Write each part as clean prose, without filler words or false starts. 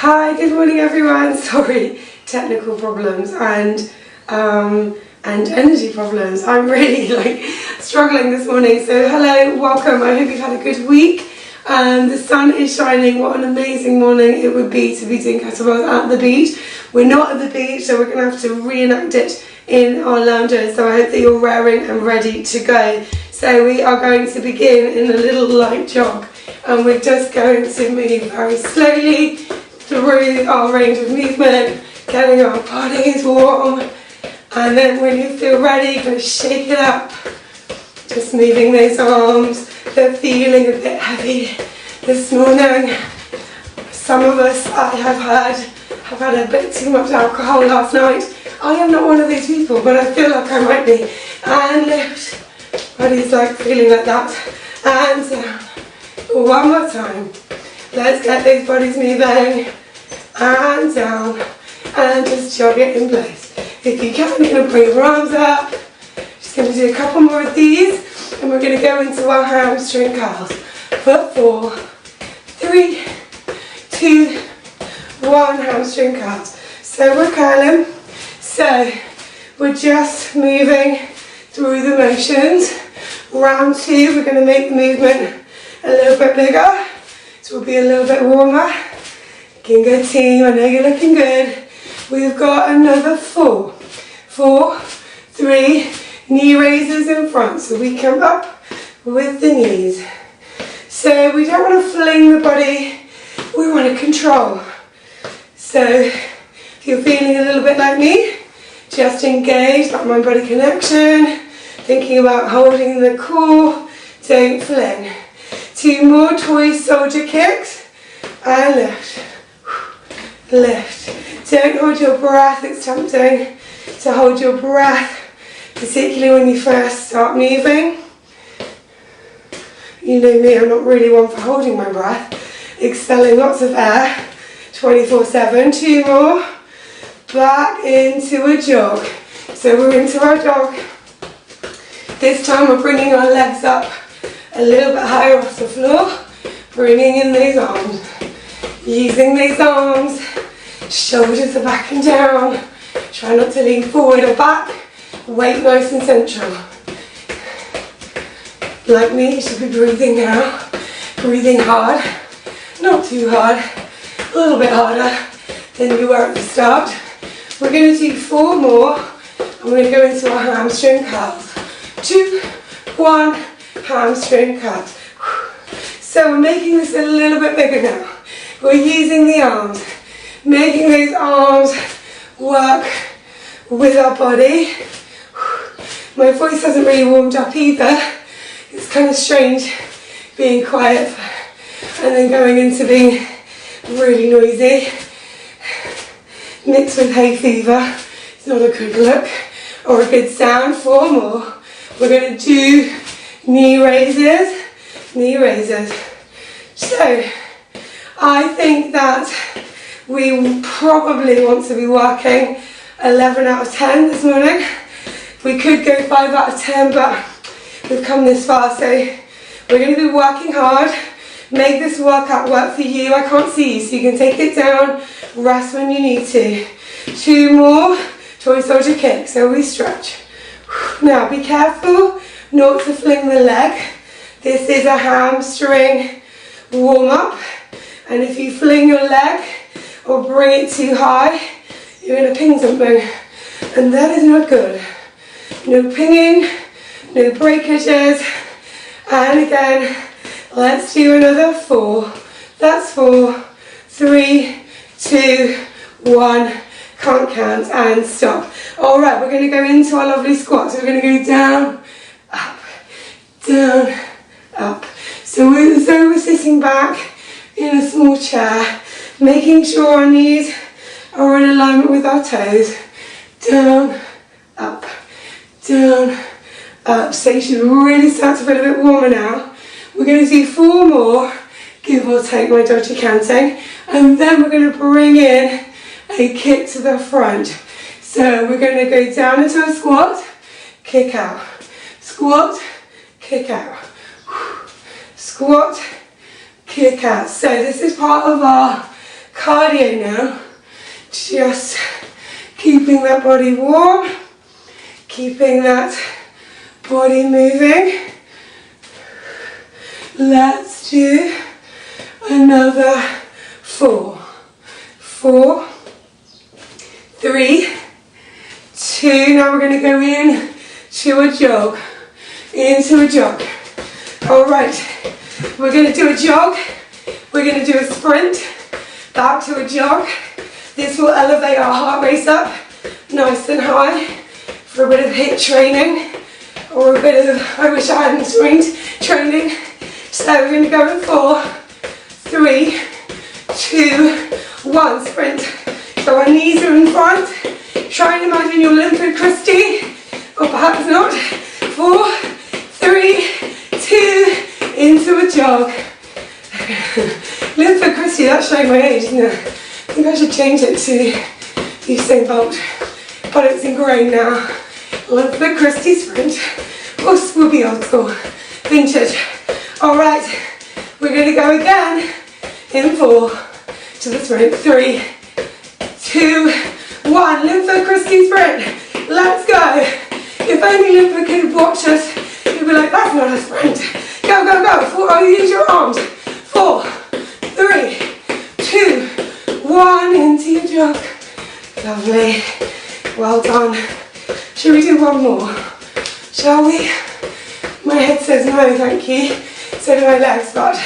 Hi, good morning everyone. Sorry, technical problems and energy problems. I'm really struggling this morning. So hello, welcome. I hope you've had a good week. The sun is shining. What an amazing morning it would be to be doing kettlebells at the beach. We're not at the beach, so we're going to have to reenact it in our loungers. So I hope that you're raring and ready to go. So we are going to begin in a little light jog, and we're just going to move very slowly through our range of movement, getting our bodies warm, and then when you feel ready, you're going to shake it up. Just moving those arms. They're feeling a bit heavy this morning. Some of us, I have had a bit too much alcohol last night. I am not one of these people, but I feel like I might be. And lift. Body's feeling like that. And down. One more time. Let's get those bodies moving. And down. And just jog it in place. If you can, you're going to bring your arms up. Just going to do a couple more of these. And we're going to go into our hamstring curls. For 4, 3, 2, 1, hamstring curls. So we're curling. So we're just moving through the motions. Round 2, we're going to make the movement a little bit bigger. So we'll be a little bit warmer. Looking good, team. I know you're looking good. We've got another 4, 3, knee raises in front. So we come up with the knees. So we don't want to fling the body. We want to control. So if you're feeling a little bit like me, just engage that mind-body connection, thinking about holding the core, don't fling. 2 more toy soldier kicks, and lift, lift. Don't hold your breath. It's tempting to hold your breath, particularly when you first start moving. You know me, I'm not really one for holding my breath, expelling lots of air 24/7. 2 more. Back into a jog. So we're into our jog. This time we're bringing our legs up a little bit higher off the floor, bringing in those arms. Using those arms, shoulders are back and down. Try not to lean forward or back. Weight nice and central. Like me, you should be breathing now. Breathing hard. Not too hard. A little bit harder than you were at the start. We're going to do 4 more, and we're going to go into our hamstring curls. 2, 1, hamstring curls. So we're making this a little bit bigger now. We're using the arms, making those arms work with our body. My voice hasn't really warmed up either. It's kind of strange being quiet and then going into being really noisy. Mixed with hay fever. It's not a good look or a good sound. 4 more. We're going to do knee raises. Knee raises. So I think that we probably want to be working 11 out of 10 this morning. We could go 5 out of 10, but we've come this far, so we're going to be working hard. Make this workout work for you. I can't see you, so you can take it down, rest when you need to. 2 more toy soldier kicks, so we stretch. Now be careful not to fling the leg. This is a hamstring warm up, and if you fling your leg or bring it too high, you're going to ping something, and that is not good. No pinging, no breakages, and again, let's do another 4. That's 4, 3, 2, 1, can't count, and stop. Alright, we're going to go into our lovely squat. So we're going to go down, up. So we're sitting back in a small chair, making sure our knees are in alignment with our toes. Down, up. So you should really start to feel a bit warmer now. We're going to do 4 more, give or take my dodgy counting, and then we're going to bring in a kick to the front. So we're going to go down into a squat, kick out, squat, kick out, squat, kick out. So this is part of our cardio now. Just keeping that body warm, keeping that body moving. Let's do another 4, 4, 3, 2. Now we're going to go in to a jog, into a jog. All right, we're going to do a jog. We're going to do a sprint, back to a jog. This will elevate our heart rate up nice and high for a bit of HIIT training, or a bit of, I wish I hadn't strength training. So we're going to go in 4, 3, 2, 1, sprint. So our knees are in front. Try and imagine you're limpid Christy, or perhaps not. 4, 3, 2, into a jog. Limpid Christy, that's showing my age, isn't it? I think I should change it to Usain Bolt, but it's ingrained now. Limpid Christy sprint. We'll be old school, vintage. All right, we're going to go again in 4 to the sprint. 3, 2, 1. Limpid Christy sprint. Let's go. If only Limpid could watch us, he'd be like, that's not a sprint. Go, go, go. 4, oh, use your arms. 4, 3, 2, 1. Into your jog. Lovely. Well done. Should we do one more? Shall we? My head says no, thank you. So do my legs, but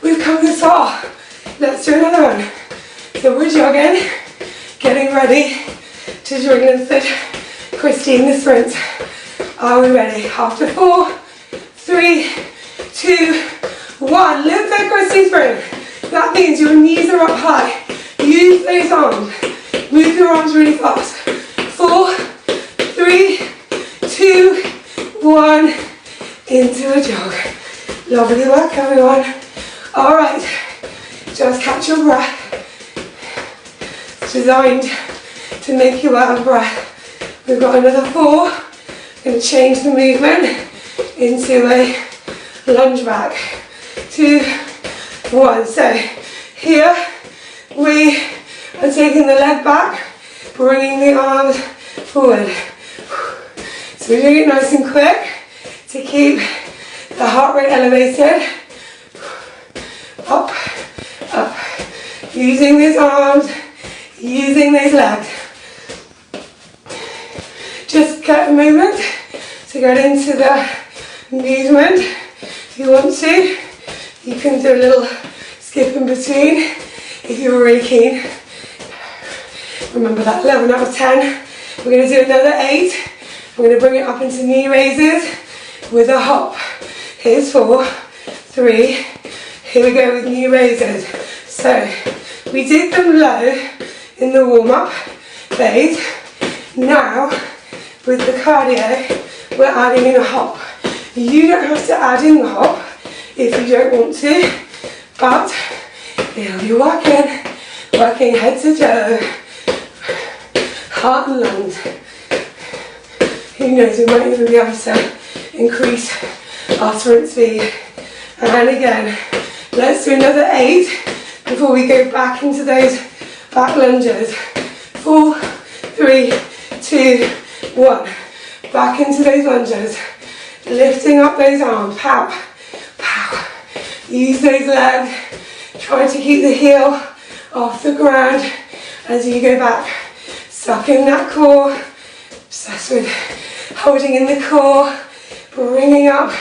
we've come this far. Let's do another one. So we're jogging, getting ready to join Limpid Christy in the sprint. Are we ready? After 4, 3, 2, 1. Limpid Christy sprint. That means your knees are up high. Use those arms. Move your arms really fast. 4, 3, 2, 1. Into a jog. Lovely work, everyone. All right, just catch your breath. It's designed to make you out of breath. We've got another 4. Going to change the movement into a lunge back. 2, 1. So here we are taking the leg back, bringing the arms forward. So we're doing it nice and quick to keep the heart rate elevated. Up, up. Using these arms, using these legs. Just get a moment to get into the movement. If you want to, you can do a little skip in between if you're really keen. Remember that 11 out of 10. We're going to do another 8. I'm going to bring it up into knee raises with a hop. Here's 4, 3. Here we go with knee raises. So we did them low in the warm-up phase. Now with the cardio, we're adding in a hop. You don't have to add in the hop if you don't want to, but it'll be working head to toe, heart and lungs. Who knows, we might even be able to increase our sprint speed. And again, let's do another 8 before we go back into those back lunges. 4, 3, 2, 1. Back into those lunges. Lifting up those arms. Pow, pow. Use those legs. Try to keep the heel off the ground as you go back. Suck in that core. Obsessed with holding in the core. Bringing up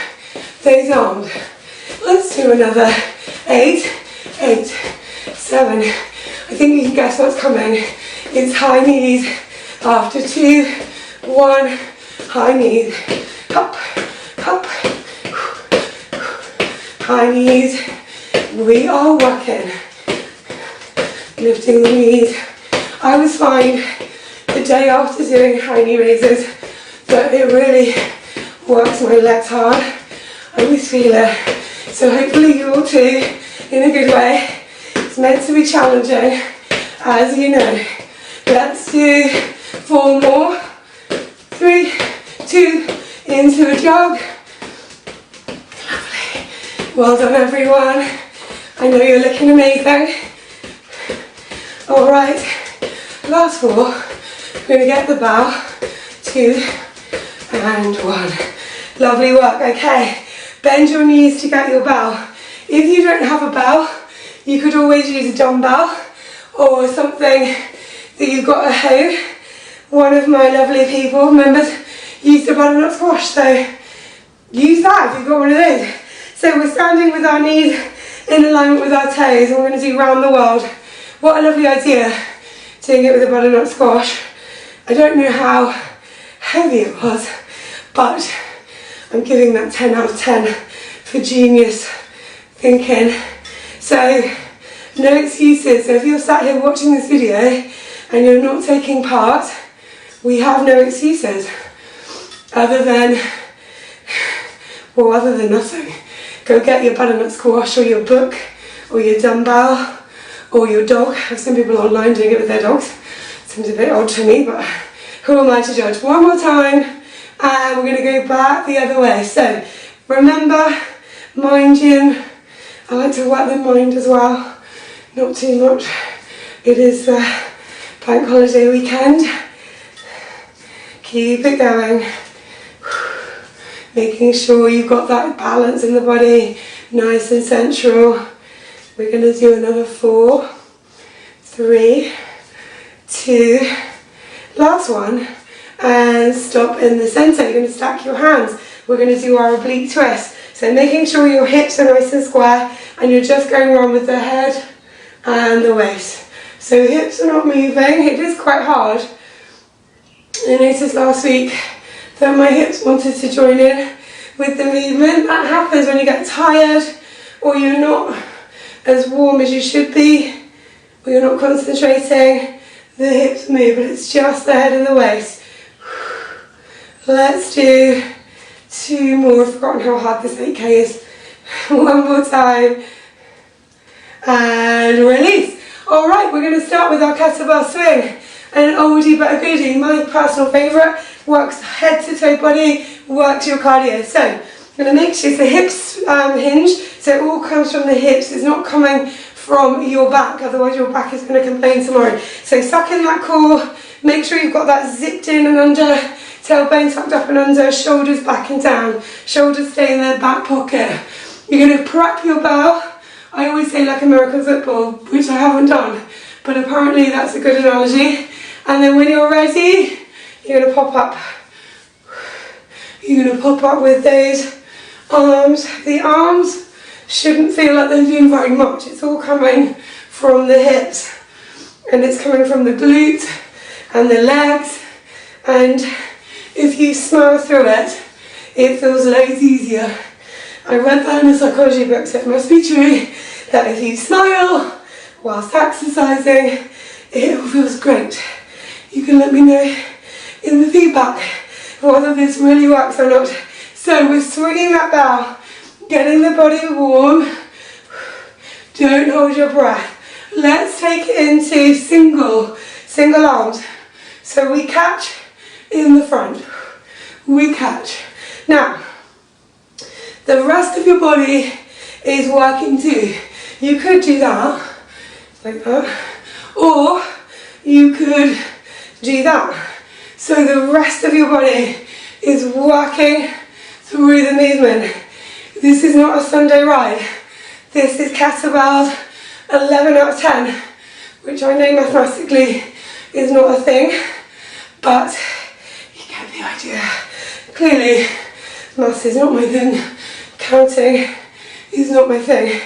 those arms. Let's do another 8, 8, 7. I think you can guess what's coming. It's high knees. After 2, 1, high knees. Up, up. High knees. We are working. Lifting the knees. I was fine the day after doing high knee raises, but it really works my legs hard. I always feel it. So hopefully you will too, in a good way. It's meant to be challenging, as you know. Let's do 4 more. 3, 2, into a jog. Lovely. Well done, everyone. I know you're looking amazing. All right, last 4. We're going to get the bow, 2 and 1. Lovely work. Okay, bend your knees to get your bell. If you don't have a bell, you could always use a dumbbell or something that you've got at home. One of my lovely people, members, used a butternut squash, so use that if you've got one of those. So we're standing with our knees in alignment with our toes, and we're going to do round the world. What a lovely idea, doing it with a butternut squash. I don't know how heavy it was, but I'm giving that 10 out of 10 for genius thinking. So, no excuses. So if you're sat here watching this video and you're not taking part, we have no excuses other than nothing. Go get your butternut squash or your book or your dumbbell or your dog. I've seen people online doing it with their dogs. Seems a bit odd to me, but who am I to judge? One more time, and we're going to go back the other way. So remember, mind gym. I like to work the mind as well, not too much. It is the bank holiday weekend. Keep it going. Making sure you've got that balance in the body, nice and central. We're going to do another 4, 3, 2, last one, and stop in the center. You're going to stack your hands. We're going to do our oblique twist. So making sure your hips are nice and square, and you're just going around with the head and the waist. So hips are not moving. It is quite hard. I noticed last week that my hips wanted to join in with the movement. That happens when you get tired, or you're not as warm as you should be, or you're not concentrating. The hips move, but it's just the head and the waist. Let's do 2 more. I've forgotten how hard this 8K is. One more time. And release. All right, we're going to start with our kettlebell swing. An oldie but a goodie. My personal favourite. Works head to toe body, works your cardio. So I'm going to make sure the hips hinge, so it all comes from the hips. It's not coming from your back, otherwise your back is going to complain tomorrow. So suck in that core, make sure you've got that zipped in and under, tailbone tucked up and under, shoulders back and down, shoulders stay in their back pocket. You're going to prep your bow. I always say like American football, which I haven't done, but apparently that's a good analogy. And then when you're ready, you're going to pop up. You're going to pop up with those arms. The arms shouldn't feel like they're doing very much. It's all coming from the hips, and it's coming from the glutes and the legs, and if you smile through it, it feels loads easier. I read that in a psychology book, so it must be true that if you smile whilst exercising, it feels great. You can let me know in the feedback whether this really works or not. So we're swinging that bow, getting the body warm. Don't hold your breath. Let's take it into single arms. So we catch in the front. We catch. Now, the rest of your body is working too. You could do that, like that, or you could do that. So the rest of your body is working through the movement. This is not a Sunday ride. This is kettlebells 11 out of 10, which I know mathematically is not a thing, but you get the idea. Clearly, maths is not my thing. Counting is not my thing.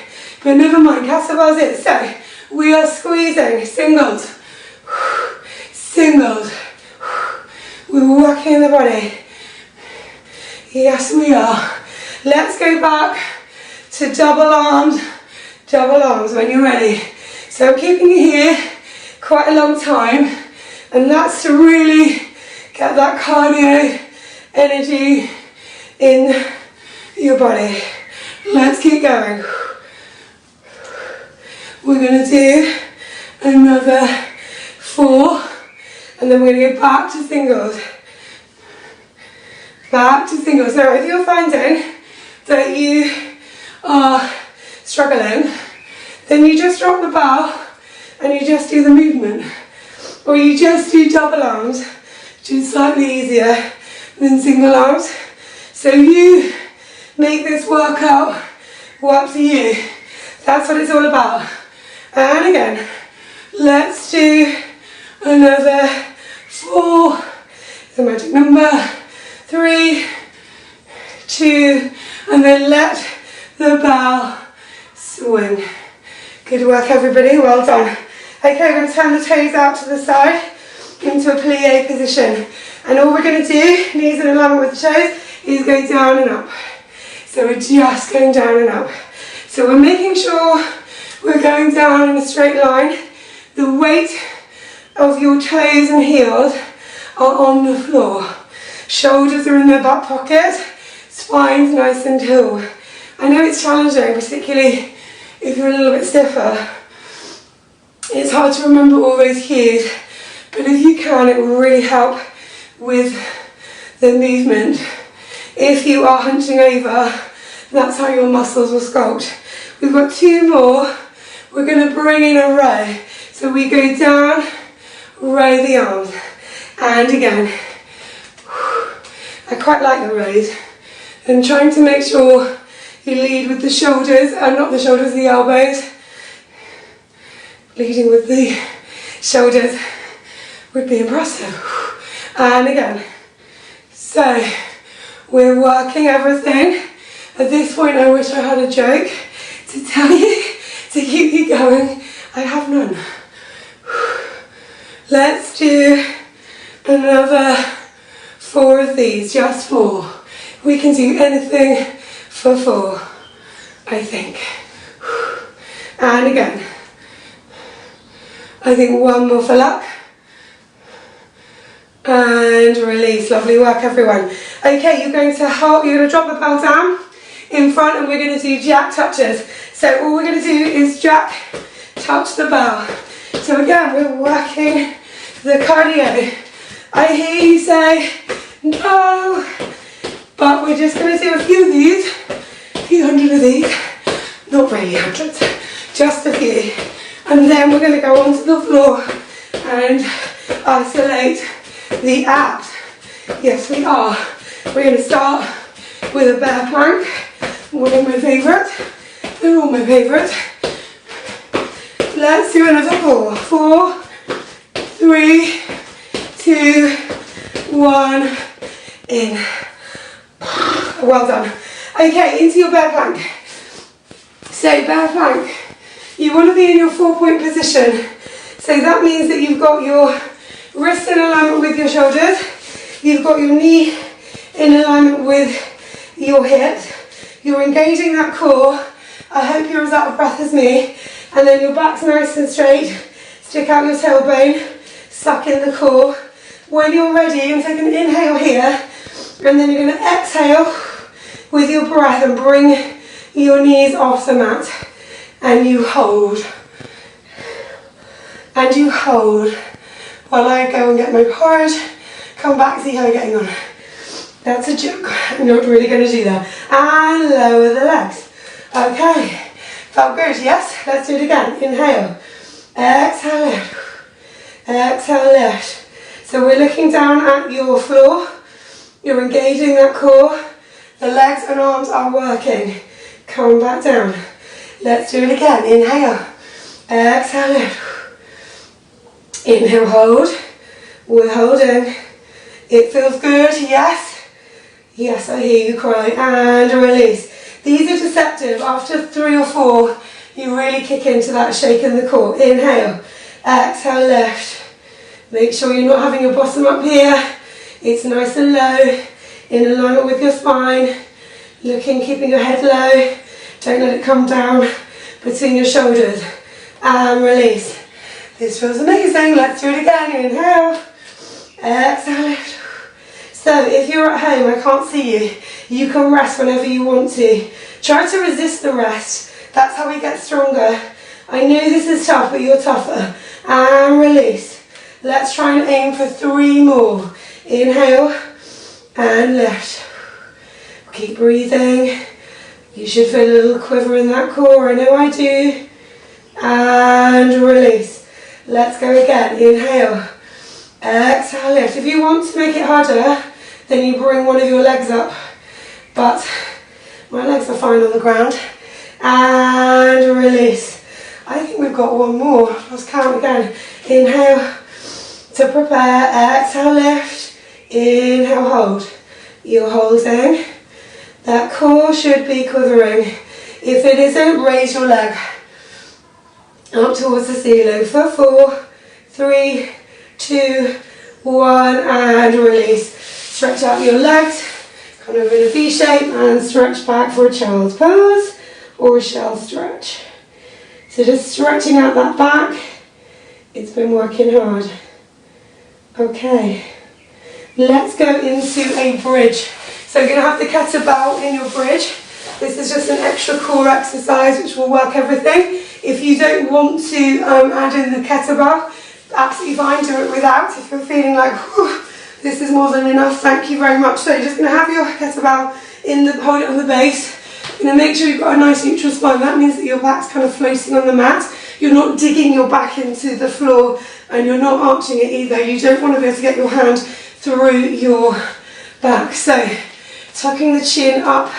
But never mind, kettlebells is. So, we are squeezing, singles, singles. We're working the body. Yes, we are. Let's go back to double arms when you're ready. So I'm keeping you here quite a long time, and that's to really get that cardio energy in your body. Let's keep going. We're going to do another 4, and then we're going to go back to singles. Back to singles. Now, if you're finding that you are struggling, then you just drop the bar and you just do the movement. Or you just do double arms, which is slightly easier than single arms. So you make this workout work for you. That's what it's all about. And again, let's do another 4, the magic number, 3, 2, and then let the bell swing. Good work, everybody, well done. Okay, we're going to turn the toes out to the side into a plie position. And all we're going to do, knees in alignment with the toes, is go down and up. So we're just going down and up. So we're making sure we're going down in a straight line. The weight of your toes and heels are on the floor. Shoulders are in their back pocket. Spine's nice and tall. I know it's challenging, particularly if you're a little bit stiffer. It's hard to remember all those cues, but if you can, it will really help with the movement. If you are hunching over, that's how your muscles will sculpt. We've got 2 more. We're going to bring in a row. So we go down, row the arms, and again. I quite like the rows. And trying to make sure you lead with the shoulders, and not the shoulders, the elbows. Leading with the shoulders would be impressive. And again. So, we're working everything. At this point, I wish I had a joke to tell you to keep you going. I have none. Let's do another 4 of these, just 4. We can do anything for 4, I think. And again. I think 1 more for luck. And release. Lovely work, everyone. Okay, you're going to drop the bell down in front, and we're going to do jack touches. So all we're going to do is jack touch the bell. So again, we're working the cardio. I hear you say no, but we're just going to do a few of these, a few hundred of these, not really hundreds, just a few. And then we're going to go onto the floor and isolate the abs. Yes, we are. We're going to start with a bear plank, one of my favourite. They're all my favourite. Let's do another 4. 4, 3, 2, 1, in. Well done. Okay, into your bear plank. So bear plank, you want to be in your 4-point position. So that means that you've got your wrist in alignment with your shoulders, you've got your knee in alignment with your hips, you're engaging that core. I hope you're as out of breath as me, and then your back's nice and straight. Stick out your tailbone, suck in the core. When you're ready, you're going to take an inhale here, and then you're going to exhale with your breath and bring your knees off the mat, and you hold. And you hold while I go and get my porridge, come back, see how you're getting on. That's a joke, I'm not really going to do that. And lower the legs. Okay, felt good, yes? Let's do it again. Inhale, exhale, lift, exhale, lift. So we're looking down at your floor, you're engaging that core, the legs and arms are working. Come back down. Let's do it again. Inhale, exhale, lift. Inhale, hold. We're holding. It feels good, yes? Yes, I hear you cry. And release. These are deceptive. After 3 or 4, you really kick into that shake in the core. Inhale, exhale, lift. Make sure you're not having your bottom up here. It's nice and low, in alignment with your spine. Looking, keeping your head low. Don't let it come down between your shoulders. And release. This feels amazing. Let's do it again. Inhale, exhale, lift. So if you're at home, I can't see you. You can rest whenever you want to. Try to resist the rest. That's how we get stronger. I know this is tough, but you're tougher. And release. Let's try and aim for 3 more. Inhale and lift. Keep breathing. You should feel a little quiver in that core. I know I do. And release. Let's go again. Inhale. Exhale, lift. If you want to make it harder, then you bring one of your legs up. But my legs are fine on the ground. And release. I think we've got one more. Let's count again. Inhale to prepare. Exhale, lift. Inhale, hold. You're holding. That core should be quivering. If it isn't, raise your leg up towards the ceiling for 4, 3, 2, 1, and release. Stretch out your legs, kind of in a V shape, and stretch back for a child's pose or a shell stretch. So just stretching out that back. It's been working hard. Okay, let's go into a bridge. So you're going to have the kettlebell in your bridge. This is just an extra core exercise which will work everything. If you don't want to add in the kettlebell, absolutely fine, do it without. If you're feeling like, whew, this is more than enough, thank you very much. So you're just going to have your kettlebell hold it on the base. You're going to make sure you've got a nice neutral spine. That means that your back's kind of floating on the mat. You're not digging your back into the floor and you're not arching it either. You don't want to be able to get your hand through your back. So tucking the chin up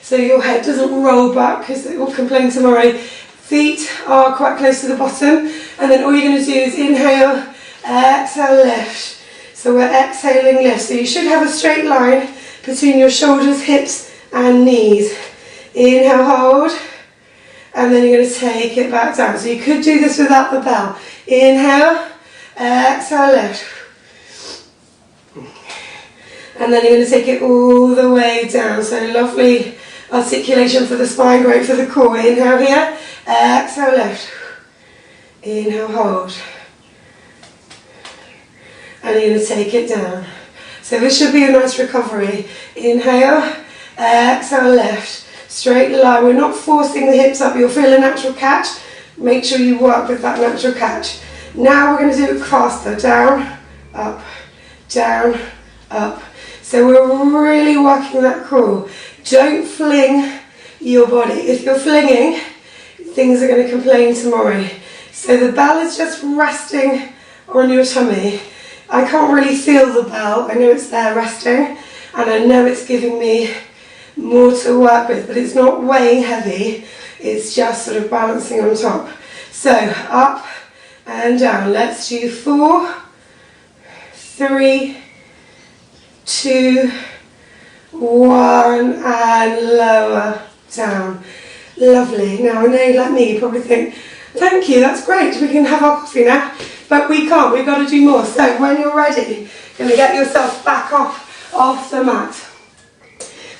so your head doesn't roll back, because it will complain tomorrow. Feet are quite close to the bottom, and then all you're going to do is inhale, exhale, lift. So we're exhaling, lift. So you should have a straight line between your shoulders, hips and knees. Inhale, hold, and then you're going to take it back down. So you could do this without the bell. Inhale, exhale, lift. And then you're going to take it all the way down. So lovely articulation for the spine, great for the core. Inhale here, exhale, lift. Inhale, hold. And you're going to take it down. So this should be a nice recovery. Inhale, exhale, lift. Straight line. We're not forcing the hips up. You'll feel a natural catch. Make sure you work with that natural catch. Now we're going to do it faster. Down, up, down, up. So we're really working that core. Don't fling your body. If you're flinging, things are going to complain tomorrow. So the bell is just resting on your tummy. I can't really feel the bell. I know it's there resting, and I know it's giving me more to work with, but it's not weighing heavy. It's just sort of balancing on top. So up and down. Let's do 4, 3, 2, 1, and lower down. Lovely. Now I know, like me, you probably think, thank you, that's great, we can have our coffee now. But we can't, we've got to do more. So when you're ready, you're going to get yourself back off the mat.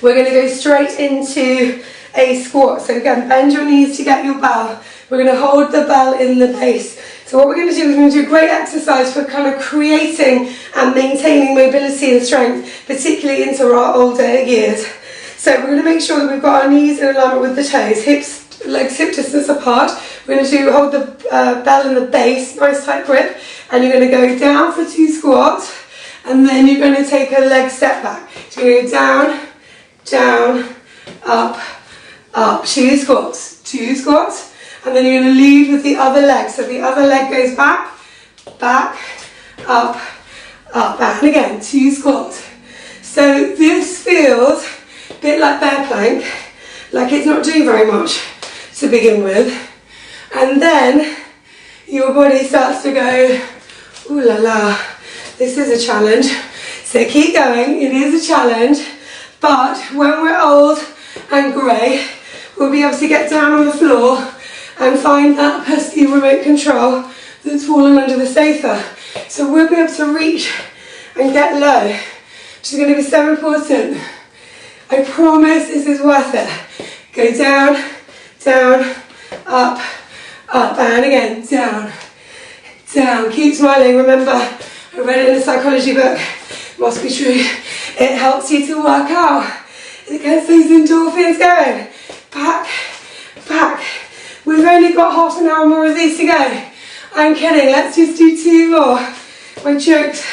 We're going to go straight into a squat. So again, bend your knees to get your bell. We're going to hold the bell in the base. So what we're going to do is we're going to do a great exercise for kind of creating and maintaining mobility and strength, particularly into our older years. So we're going to make sure that we've got our knees in alignment with the toes, hips, legs hip distance apart. We're going to hold the bell in the base, nice tight grip, and you're going to go down for 2 squats, and then you're going to take a leg step back. So you're going to go down, down, up, up, 2 squats, 2 squats, and then you're going to lead with the other leg. So the other leg goes back, back, up, up, and again, 2 squats. So this feels a bit like bear plank, like it's not doing very much to begin with, and then your body starts to go, ooh la la, this is a challenge. So keep going, it is a challenge, but when we're old and grey, we'll be able to get down on the floor and find that pesky remote control that's fallen under the sofa. So we'll be able to reach and get low, which is going to be so important. I promise this is worth it. Go down, down, up, up, and again, down, down. Keep smiling. Remember, I read it in a psychology book, must be true. It helps you to work out. It gets those endorphins going. Back, back. We've only got half an hour more of these to go. I'm kidding, let's just do 2 more. My jokes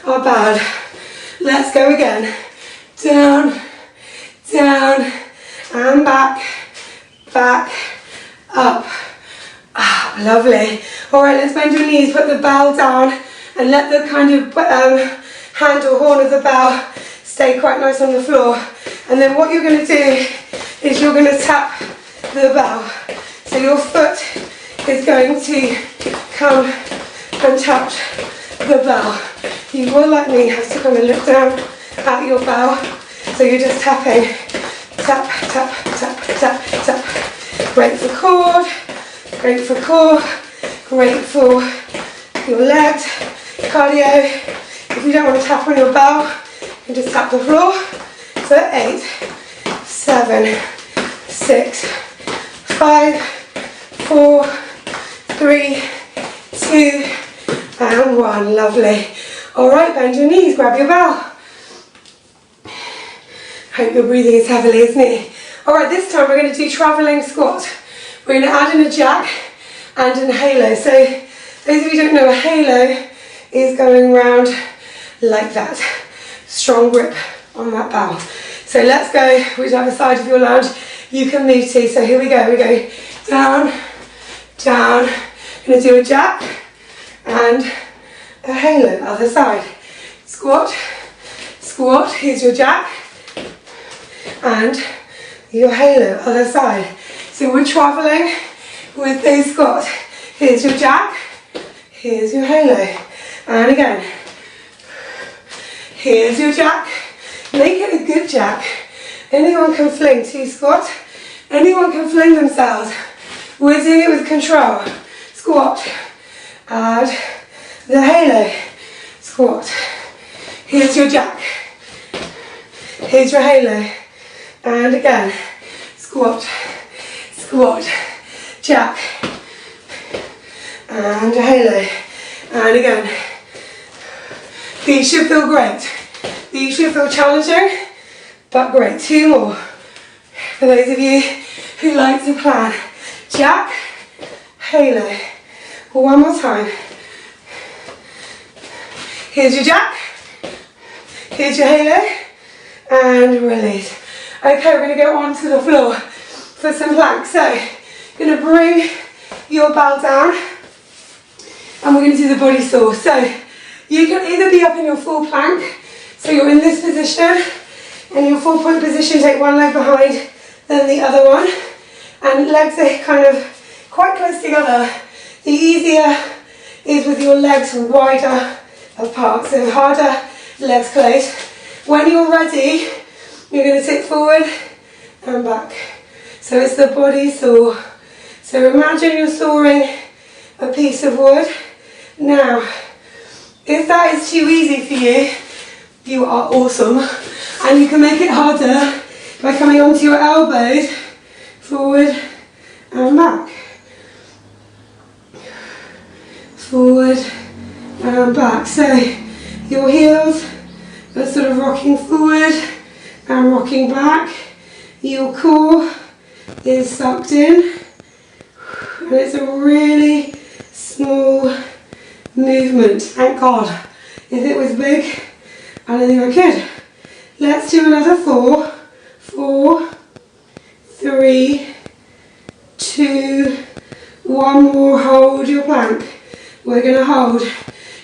are bad. Let's go again. Down, down, and back, back, up, Ah, lovely. All right, let's bend your knees, put the bell down, and let the kind of handle, horn of the bell stay quite nice on the floor. And then what you're going to do is you're going to tap the bell. So your foot is going to come and touch the bell. You will, like me, have to kind of look down at your bell. So you're just tapping, tap, tap, tap, tap, tap. Great for core, great for core, great for your legs, cardio. If you don't want to tap on your bell, you can just tap the floor. So 8, 7, 6, 5, 4, 3, 2, and 1. Lovely. All right, bend your knees, grab your bell. Hope you're breathing as heavily as me. All right, this time we're going to do travelling squat. We're going to add in a jack and an halo. So those of you who don't know, a halo is going round like that. Strong grip on that bell. So let's go whichever side of your lounge you can move to. So here we go. We go down, down. I'm going to do a jack and a halo. Other side. Squat, squat. Here's your jack and your halo. Other side. So we're travelling with those squats. Here's your jack. Here's your halo. And again. Here's your jack. Make it a good jack. Anyone can fling 2 squats. Anyone can fling themselves. We're doing it with control. Squat. Add the halo. Squat. Here's your jack. Here's your halo. And again. Squat. Squat. Jack. And a halo. And again. These should feel great. These should feel challenging, but great. 2 more. For those of you who like to plan. Jack, halo. One more time. Here's your jack. Here's your halo. And release. Okay, we're going to go onto the floor for some planks. So, you're going to bring your bell down and we're going to do the body saw. So, you can either be up in your full plank, so you're in this position, and your 4-point position, take one leg behind, then the other one, and legs are kind of quite close together. The easier is with your legs wider apart, so harder, legs close. When you're ready, you're going to tip forward and back. So it's the body saw. So imagine you're sawing a piece of wood. Now, if that is too easy for you, you are awesome. And you can make it harder by coming onto your elbows, forward and back. Forward and back. So your heels are sort of rocking forward and rocking back. Your core is sucked in. And it's a really small movement. Thank God. If it was big, I don't think I could. Let's do another 4. 4, 3, 2, 1 more. Hold your plank. We're going to hold.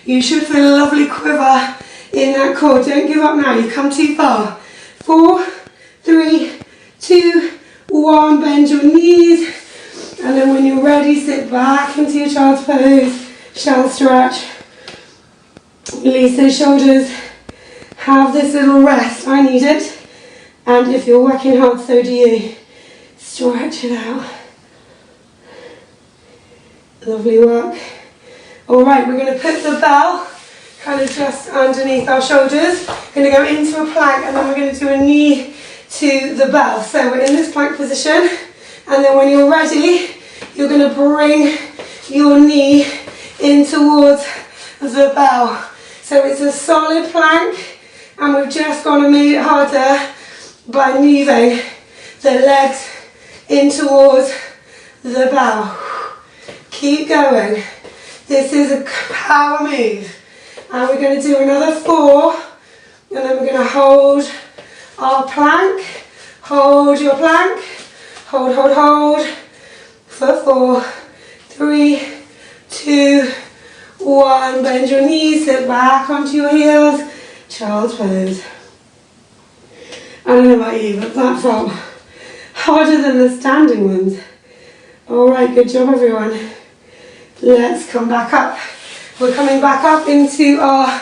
You should feel a lovely quiver in that core. Don't give up now. You've come too far. 4, 3, 2, 1. Bend your knees. And then when you're ready, sit back into your child's pose. Shell stretch. Release those shoulders. Have this little rest. I need it. And if you're working hard, so do you. Stretch it out. Lovely work. Alright, we're going to put the bell kind of just underneath our shoulders. Going to go into a plank and then we're going to do a knee to the bell. So we're in this plank position. And then when you're ready, you're going to bring your knee in towards the bell. So it's a solid plank and we've just gone and made it harder by moving the legs in towards the bell. Keep going. This is a power move. And we're going to do another 4 and then we're going to hold our plank. Hold your plank. Hold, hold, hold for 4, 3, 2, 1. Bend your knees, sit back onto your heels. Child's pose. I don't know about you, but that felt harder than the standing ones. Alright, good job everyone. Let's come back up. We're coming back up into our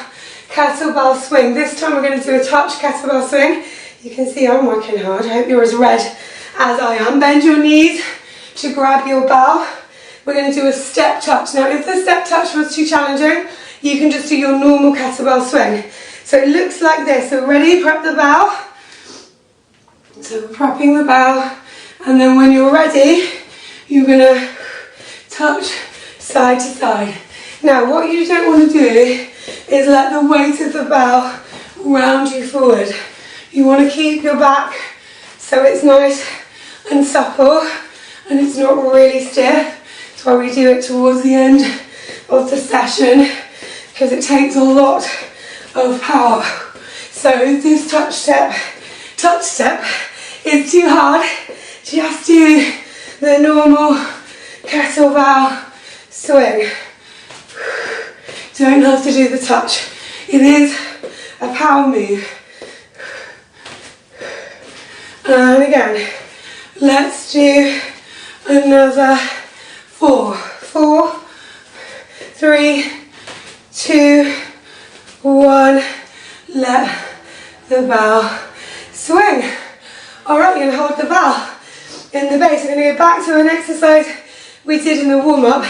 kettlebell swing. This time we're going to do a touch kettlebell swing. You can see I'm working hard. I hope you're as red as I am. Bend your knees to grab your bell. We're going to do a step touch. Now if the step touch was too challenging, you can just do your normal kettlebell swing. So it looks like this. So ready, prep the bell. So we're prepping the bell, and then when you're ready, you're going to touch side to side. Now what you don't want to do is let the weight of the bell round you forward. You want to keep your back so it's nice and supple and it's not really stiff. That's why we do it towards the end of the session, because it takes a lot of power. So if this touch step is too hard, just do the normal kettlebell swing. Don't have to do the touch. It is a power move. And again, let's do another 4. 4, 3, 2, 1. Let the bell swing. Alright, you're going to hold the bell in the base. We're going to go back to an exercise we did in the warm-up,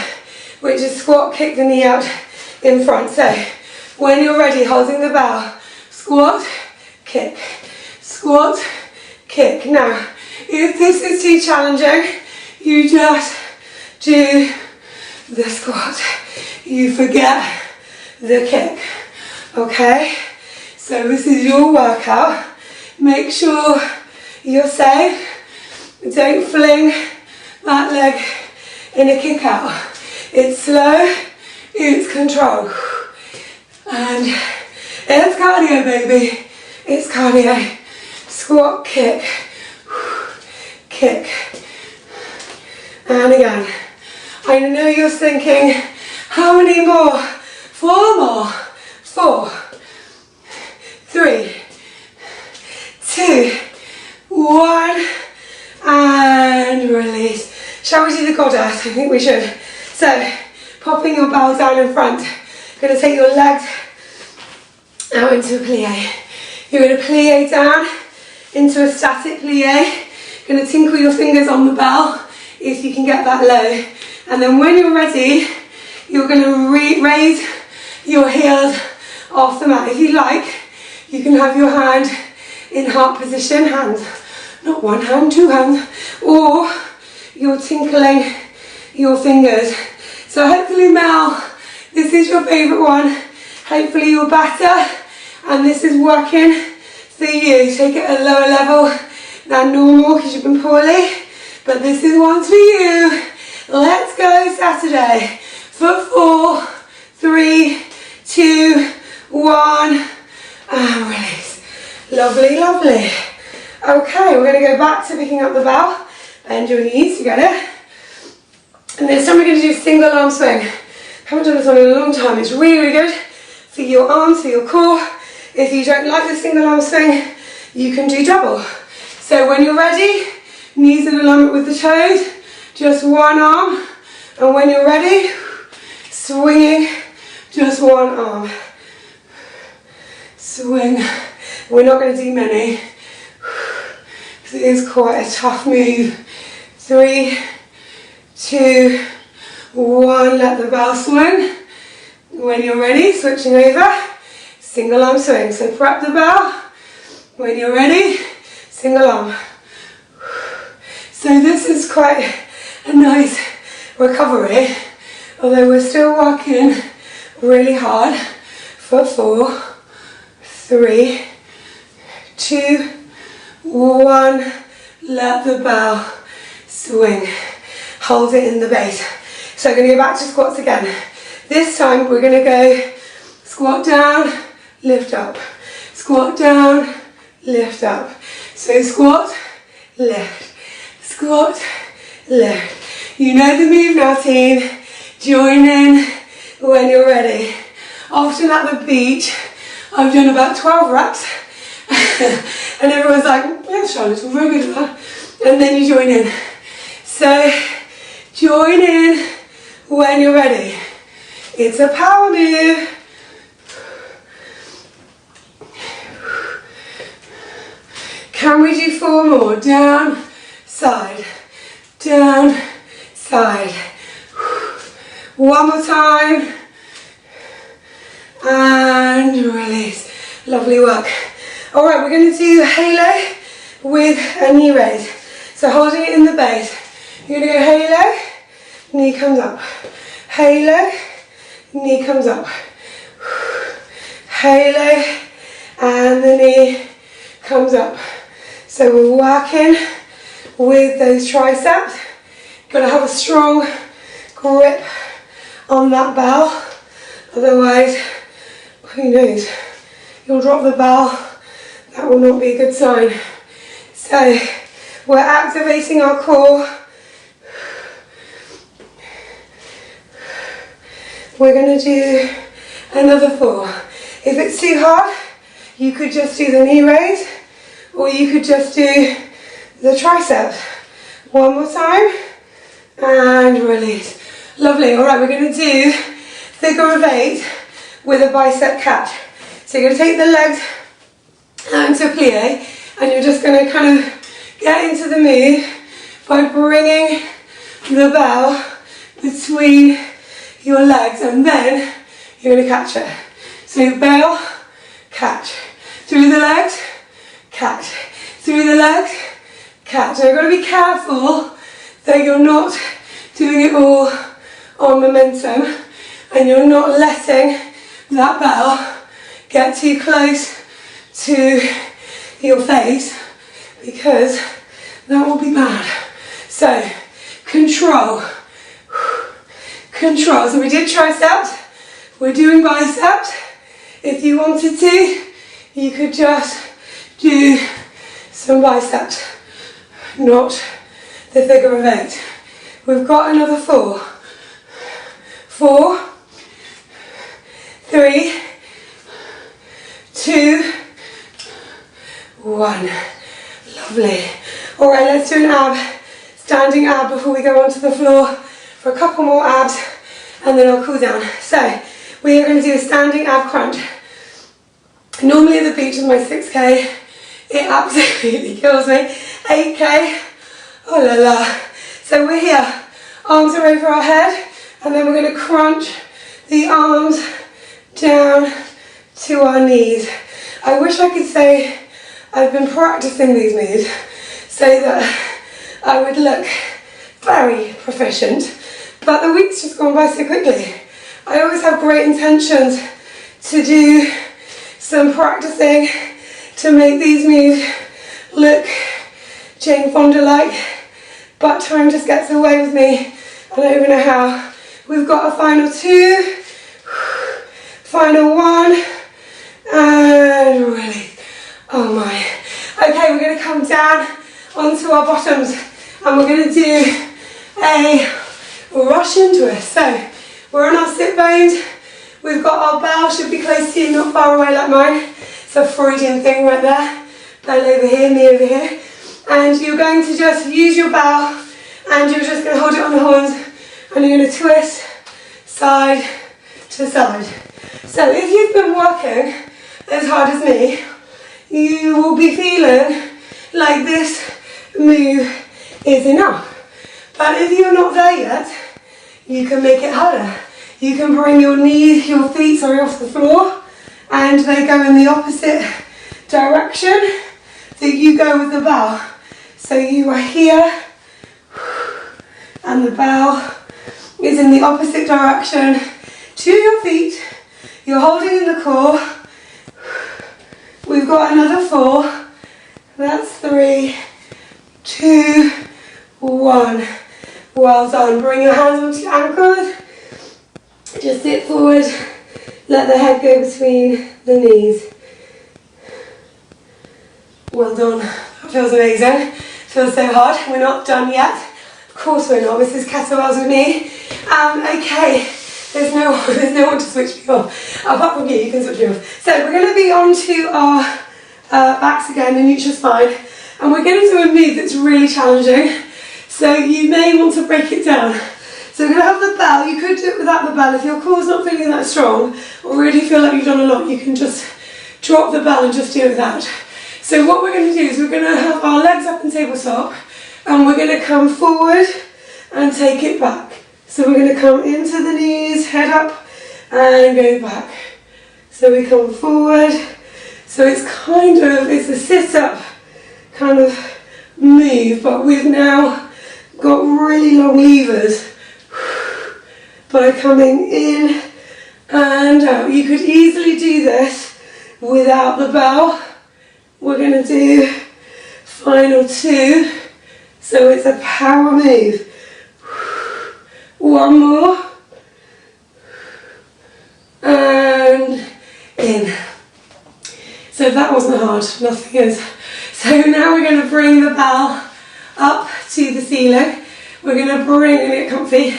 which is squat, kick the knee out in front. So when you're ready, holding the bell, squat, kick, squat, kick. Now, if this is too challenging, you just do the squat. You forget the kick. Okay? So this is your workout. Make sure you're safe. Don't fling that leg in a kick out. It's slow, it's control. And it's cardio, baby. It's cardio. Squat, kick, kick. And again. I know you're thinking, how many more? 4 more. 4, 3, 2, 1, and release. Shall we do the goddess? I think we should. So, popping your bell down in front. You're going to take your legs out into a plie. You're going to plie down into a static plie. You're going to tinkle your fingers on the bell if you can get that low. And then when you're ready, you're going to raise your heels off the mat. If you like, you can have your hand in heart position, hands, not one hand, 2 hands, or you're tinkling your fingers. So hopefully, Mel, this is your favourite one. Hopefully you're better and this is working for you. Take it at a lower level than normal because you've been poorly, but this is one for you. Let's go Saturday for 4, 3, 2, 1, and release. Lovely, lovely. Okay, we're going to go back to picking up the bell. Bend your knees, you get it? And this time we're going to do single arm swing. Haven't done this one in a long time. It's really, really good for your arms, for your core. If you don't like the single arm swing, you can do double. So when you're ready, knees in alignment with the toes, just one arm. And when you're ready, swinging just one arm. Swing. We're not going to do many because it is quite a tough move. 3, 2, 1, let the bell swing. When you're ready, switching over, single arm swing. So prep the bell. When you're ready, single arm. So this is quite a nice recovery, although we're still working really hard for 4, 3, 2, 1, let the bell swing. Hold it in the base. So we're going to go back to squats again. This time we're going to go squat down, lift up. Squat down, lift up. So squat, lift. Squat, lift. You know the move now, team. Join in when you're ready. Often at the beach, I've done about 12 reps and everyone's like, yeah, Charlotte, we're very good at that. And then you join in. So join in when you're ready. It's a power move. Can we do 4 more? Down, side, down, side. One more time. And release. Lovely work. All right, we're going to do a halo with a knee raise. So holding it in the base. You're going to go halo, knee comes up. Halo, knee comes up. Halo, and the knee comes up. So we're working with those triceps. Got to have a strong grip on that bell. Otherwise, who knows? You'll drop the bell. That will not be a good sign. So we're activating our core. We're going to do another 4. If it's too hard, you could just do the knee raise, or you could just do the triceps. One more time, and release. Lovely. All right, we're going to do figure of 8 with a bicep catch. So you're going to take the legs out into plie, and you're just going to kind of get into the move by bringing the bell between your legs, and then you're going to catch it. So bell, catch. Through the legs, catch. Through the legs, catch. Now you've got to be careful that you're not doing it all on momentum and you're not letting that bell get too close to your face, because that will be bad. So control, control. So we did triceps, we're doing biceps. If you wanted to, you could just do some biceps, not the figure of 8. We've got another 4. 4, 3, 2, 1. Lovely. All right, let's do an standing ab before we go onto the floor for a couple more abs, and then I'll cool down. So we are going to do a standing ab crunch. Normally at the beach with my 6K, it absolutely kills me. 8K, oh la la. So we're here, arms are over our head, and then we're going to crunch the arms down to our knees. I wish I could say I've been practicing these moves so that I would look very proficient, but the week's just gone by so quickly. I always have great intentions to do some practicing to make these moves look Jane Fonda-like, but time just gets away with me. I don't even know how. We've got a final 2, final 1, and release. Oh my. Okay, we're going to come down onto our bottoms and we're going to do a Russian twist. So we're on our sit bones. We've got our bell, should be close to you, not far away like mine. It's a Freudian thing right there. Bell over here, me over here. And you're going to just use your bell and you're just going to hold it on the horns and you're going to twist side to side. So if you've been working as hard as me, you will be feeling like this move is enough. But if you're not there yet, you can make it harder. You can bring your feet off the floor, and they go in the opposite direction that you go with the bell. So you are here, and the bell is in the opposite direction to your feet. You're holding in the core. We've got another 4. That's 3, 2, 1. Well done. Bring your hands onto your ankles. Just sit forward. Let the head go between the knees. Well done. That feels amazing. Feels so hard. We're not done yet. course we're not. This is kettlebells with me. Okay, there's no one to switch me off. Apart from you can switch me off. So we're going to be on to our backs again in neutral spine. And we're going to do a move that's really challenging. So you may want to break it down. So we're going to have the bell. You could do it without the bell. If your core's not feeling that strong or really feel like you've done a lot, you can just drop the bell and just do it without. So what we're going to do is we're going to have our legs up in tabletop and we're going to come forward and take it back. So we're going to come into the knees, head up and go back. So we come forward. So it's a sit-up kind of move, but we've now got really long levers by coming in and out. You could easily do this without the bell. We're going to do final 2. So it's a power move. One more. And in. So that wasn't hard, nothing is. So now we're going to bring the bell up to the ceiling. We're going to get comfy,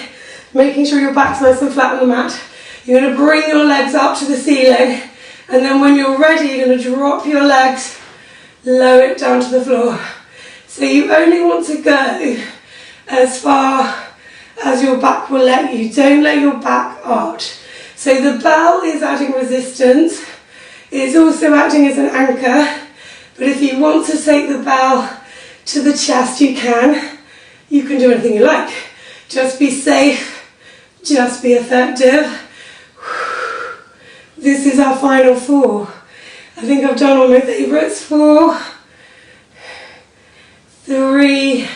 making sure your back's nice and flat on the mat. You're going to bring your legs up to the ceiling, and then when you're ready, you're going to drop your legs, lower it down to the floor. So you only want to go as far as your back will let you. Don't let your back arch. So the bell is adding resistance. It's also acting as an anchor. But if you want to take the bell to the chest, you can. You can do anything you like. Just be safe. Just be effective. This is our final 4. I think I've done all my favourites. 4, 3,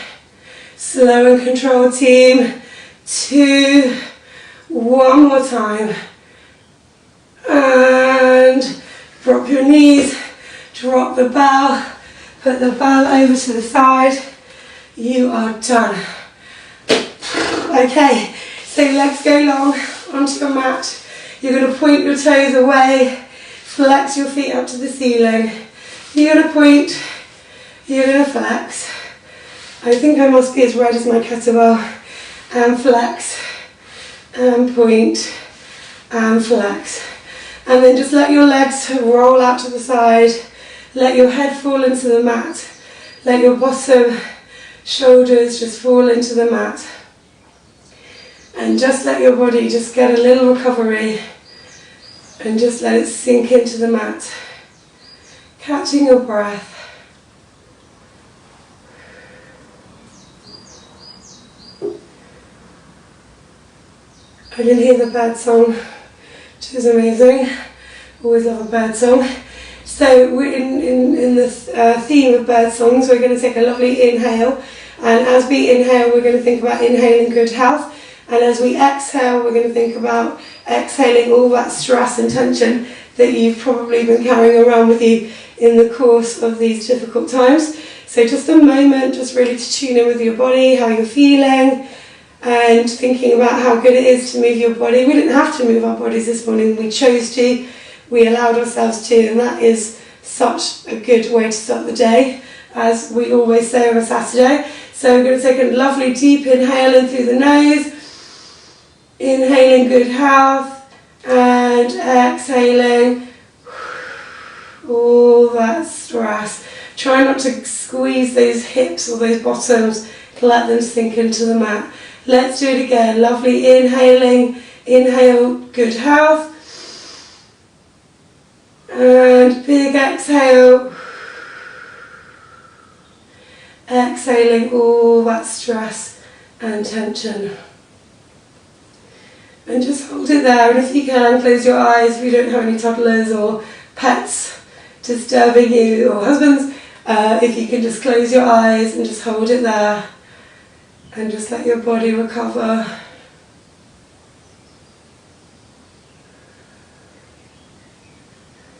slow and controlled team. 2, one more time. And drop your knees, drop the bell, put the bell over to the side. You are done. Okay, so legs go long onto your mat. You're going to point your toes away, flex your feet up to the ceiling. You're going to point, you're going to flex. I think I must be as red as my kettlebell. And flex, and point, and flex. And then just let your legs roll out to the side. Let your head fall into the mat. Let your bottom shoulders just fall into the mat. And just let your body just get a little recovery. And just let it sink into the mat. Catching your breath. I can hear the bird song, which is amazing. Always love a bird song. So we're in the theme of bird songs, we're going to take a lovely inhale. And as we inhale, we're going to think about inhaling good health. And as we exhale, we're going to think about exhaling all that stress and tension that you've probably been carrying around with you in the course of these difficult times. So just a moment, just really to tune in with your body, how you're feeling, and thinking about how good it is to move your body. We didn't have to move our bodies this morning, we chose to, we allowed ourselves to, and that is such a good way to start the day, as we always say on a Saturday. So we're going to take a lovely deep inhale in through the nose, inhaling good health, and exhaling all that stress. Try not to squeeze those hips or those bottoms, let them sink into the mat. Let's do it again. Lovely inhaling, inhale good health. And big exhale. Exhaling all that stress and tension. And just hold it there, and if you can, close your eyes if you don't have any toddlers or pets disturbing you, or husbands. If you can just close your eyes and just hold it there. And just let your body recover.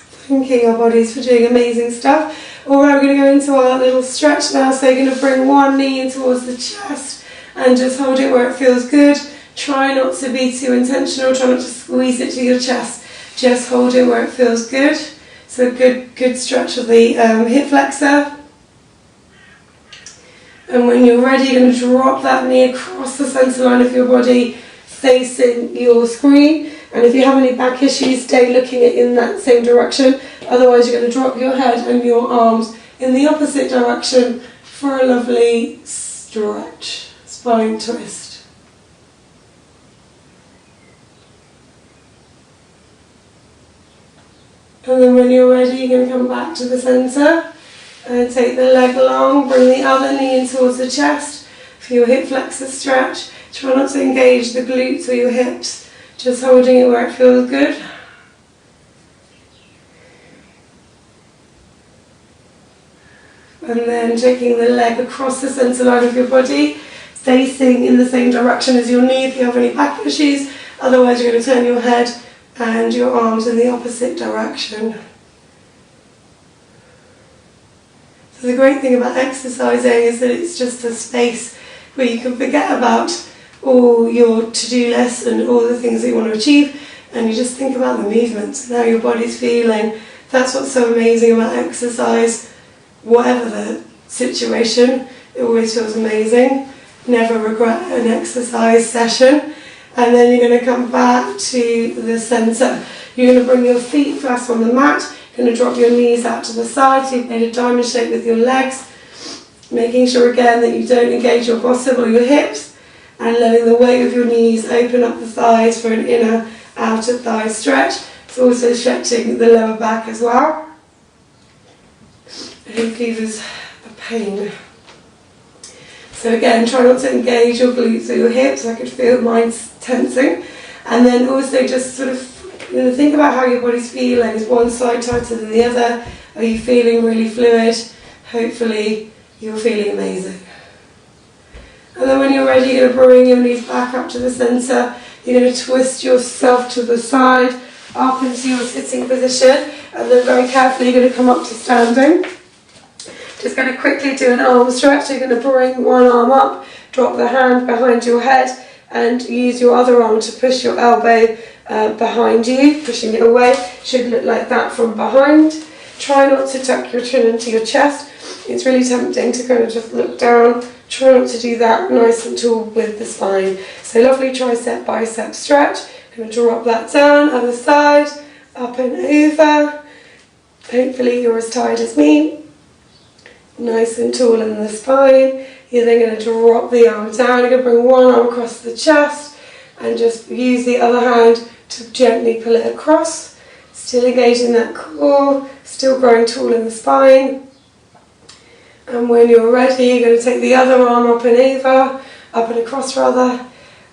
Thanking our bodies for doing amazing stuff. Alright, we're going to go into our little stretch now. So you're going to bring one knee in towards the chest and just hold it where it feels good. Try not to be too intentional, try not to squeeze it to your chest. Just hold it where it feels good. So good stretch of the hip flexor. And when you're ready, you're going to drop that knee across the centre line of your body, facing your screen. And if you have any back issues, stay looking in that same direction. Otherwise, you're going to drop your head and your arms in the opposite direction for a lovely stretch, spine twist. And then when you're ready, you're going to come back to the centre and take the leg along, bring the other knee in towards the chest for your hip flexor stretch. Try not to engage the glutes or your hips, just holding it where it feels good. And then taking the leg across the centre line of your body, facing in the same direction as your knee if you have any back issues. Otherwise, you're going to turn your head and your arms in the opposite direction. So the great thing about exercising is that it's just a space where you can forget about all your to-do lists and all the things that you want to achieve, and you just think about the movements and how your body's feeling. That's what's so amazing about exercise. Whatever the situation, it always feels amazing. Never regret an exercise session. And then you're going to come back to the centre. You're going to bring your feet flat on the mat. You're going to drop your knees out to the side, so you've made a diamond shape with your legs. Making sure again that you don't engage your bottom or your hips, and letting the weight of your knees open up the thighs for an inner outer thigh stretch. It's also stretching the lower back as well. Hopefully there's a pain. So again, try not to engage your glutes or your hips. I could feel mine tensing. And then also just sort of think about how your body's feeling. Is one side tighter than the other? Are you feeling really fluid? Hopefully you're feeling amazing. And then when you're ready, you're going to bring your knees back up to the centre. You're going to twist yourself to the side, up into your sitting position. And then very carefully you're going to come up to standing. Just going to quickly do an arm stretch. You're going to bring one arm up, drop the hand behind your head, and use your other arm to push your elbow behind you, pushing it away. Should look like that from behind. Try not to tuck your chin into your chest. It's really tempting to kind of just look down. Try not to do that, nice and tall with the spine. So lovely tricep bicep stretch. Going to drop that down, other side, up and over. Hopefully you're as tired as me. Nice and tall in the spine. You're then going to drop the arm down. You're going to bring one arm across the chest and just use the other hand to gently pull it across. Still engaging that core, still growing tall in the spine. And when you're ready, you're going to take the other arm up and over, up and across rather,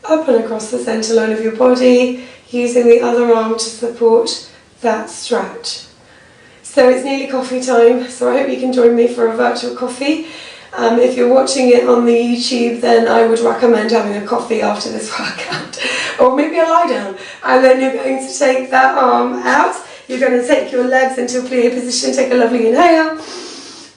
up and across the centre line of your body, using the other arm to support that stretch. So it's nearly coffee time, so I hope you can join me for a virtual coffee. If you're watching it on the YouTube, then I would recommend having a coffee after this workout, or maybe a lie down. And then you're going to take that arm out. You're going to take your legs into a plie position, take a lovely inhale,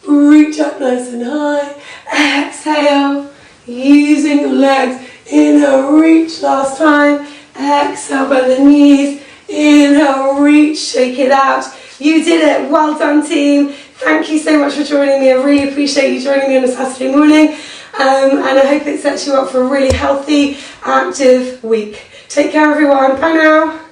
reach up nice and high, exhale, using your legs, inhale, reach last time, exhale, bend the knees, inhale, reach, shake it out. You did it, well done team. Thank you so much for joining me. I really appreciate you joining me on a Saturday morning, and I hope it sets you up for a really healthy, active week. Take care everyone, bye now.